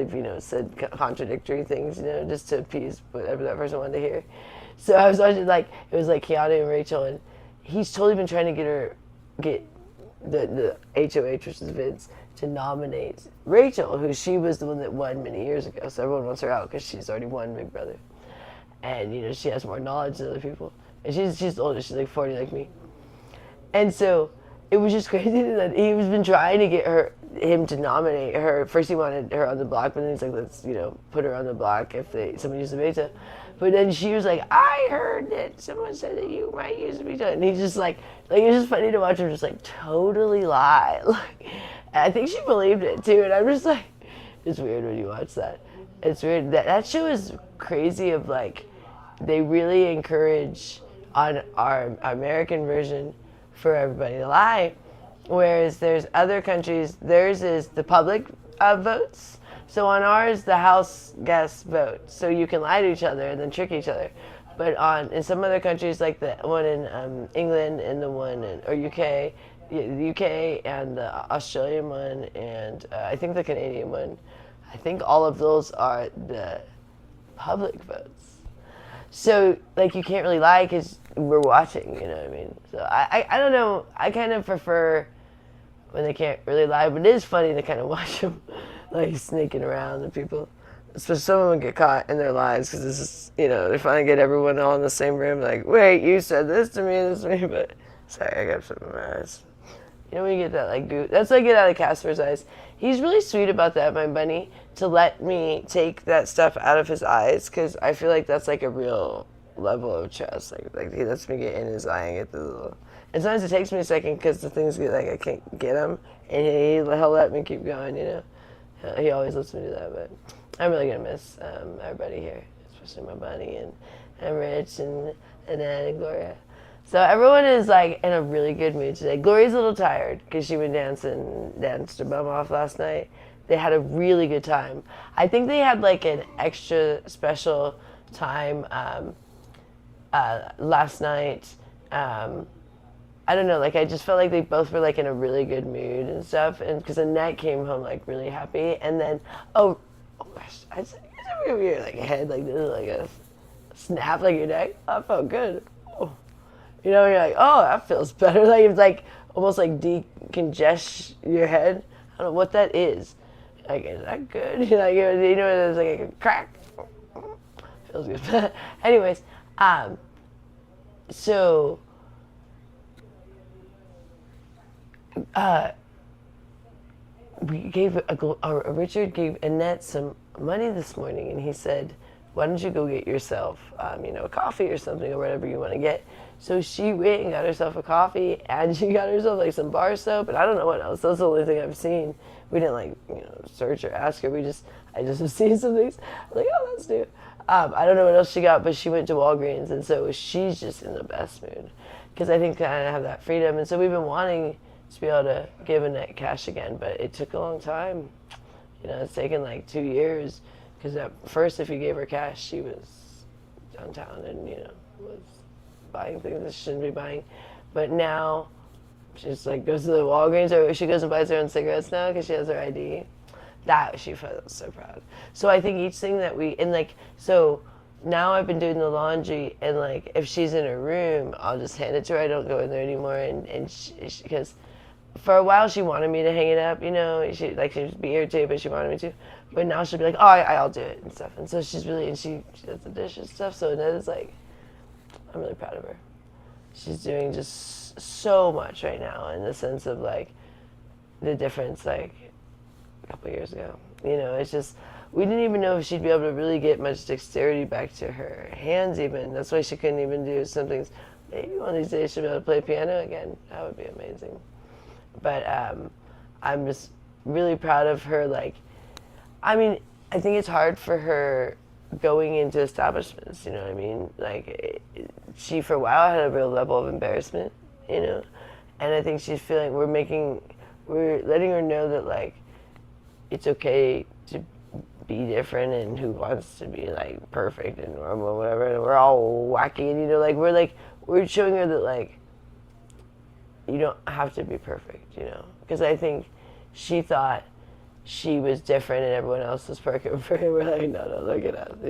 they've, said contradictory things, just to appease whatever that person wanted to hear. So I was watching, it was like Keanu and Rachel, and he's totally been trying to get the HOH, which is Vince, to nominate Rachel, who she was the one that won many years ago. So everyone wants her out because she's already won Big Brother. And, she has more knowledge than other people. And she's older. She's like 40 like me. And so it was just crazy that he's been trying to get him to nominate her. First he wanted her on the block, but then he's like, let's, put her on the block if somebody uses the beta. But then she was like, I heard that someone said that you might use the beta. And he's just like it's just funny to watch him just totally lie. I think she believed it too. And I'm just like, it's weird when you watch that. It's weird. That show is crazy of they really encourage on our American version for everybody to lie, whereas there's other countries, theirs is the public votes. So on ours, the house guests vote. So you can lie to each other and then trick each other. But in some other countries, like the one in England and the one in UK, the UK and the Australian one, and I think the Canadian one, I think all of those are the public votes. So, you can't really lie because we're watching, you know what I mean? So, I don't know. I kind of prefer when they can't really lie, but it is funny to kind of watch them, sneaking around and people. Especially some of them get caught in their lies because this is, they finally get everyone all in the same room, wait, you said this to me, but sorry, I got something in my eyes. When you get that, goo. That's what I get out of Casper's eyes. He's really sweet about that, my bunny, to let me take that stuff out of his eyes, because I feel like that's, a real level of trust. He lets me get in his eye and get the little... And sometimes it takes me a second, because the things get, I can't get him, and he'll let me keep going, He always lets me do that, but I'm really going to miss everybody here, especially my bunny, and Rich, and Ed, and Gloria. So everyone is in a really good mood today. Gloria's a little tired because she went danced her bum off last night. They had a really good time. I think they had an extra special time last night. I don't know, I just felt like they both were in a really good mood and stuff. And because Annette came home really happy, and then oh gosh, I just over your head this, a snap your neck. I felt good. Oh. You're oh, that feels better. It's almost decongest your head. I don't know what that is. Is that good? It's a crack. Feels good. Anyways, so, Richard gave Annette some money this morning, and he said, why don't you go get yourself, a coffee or something or whatever you want to get. So she went and got herself a coffee, and she got herself some bar soap, and I don't know what else. That's the only thing I've seen. We didn't search or ask her. I just have seen some things. I was oh, that's new. I don't know what else she got, but she went to Walgreens, and so she's just in the best mood because I think kind of have that freedom. And so we've been wanting to be able to give Annette cash again, but it took a long time. It's taken 2 years because at first, if you gave her cash, she was downtown and was buying things that she shouldn't be buying. But now she just goes to the Walgreens, or she goes and buys her own cigarettes now because she has her ID. That she felt so proud. So I think each thing that we, and so now I've been doing the laundry, and if she's in her room, I'll just hand it to her. I don't go in there anymore, and because for a while she wanted me to hang it up, she she'd be irritated, but she wanted me to. But now she'll be oh, I'll do it and stuff. And so she's really, and she does the dishes and stuff. So Annette is I'm really proud of her. She's doing just so much right now in the sense of the difference a couple of years ago. It's just, we didn't even know if she'd be able to really get much dexterity back to her hands even. That's why she couldn't even do some things. Maybe one of these days she'll be able to play piano again. That would be amazing. But I'm just really proud of her. I think it's hard for her going into establishments, you know what I mean? She for a while had a real level of embarrassment, and I think she's feeling we're letting her know that it's okay to be different, and who wants to be perfect and normal, whatever. And we're all wacky, and we're showing her that you don't have to be perfect, because I think she thought she was different and everyone else was working for him. We're like, no, get out.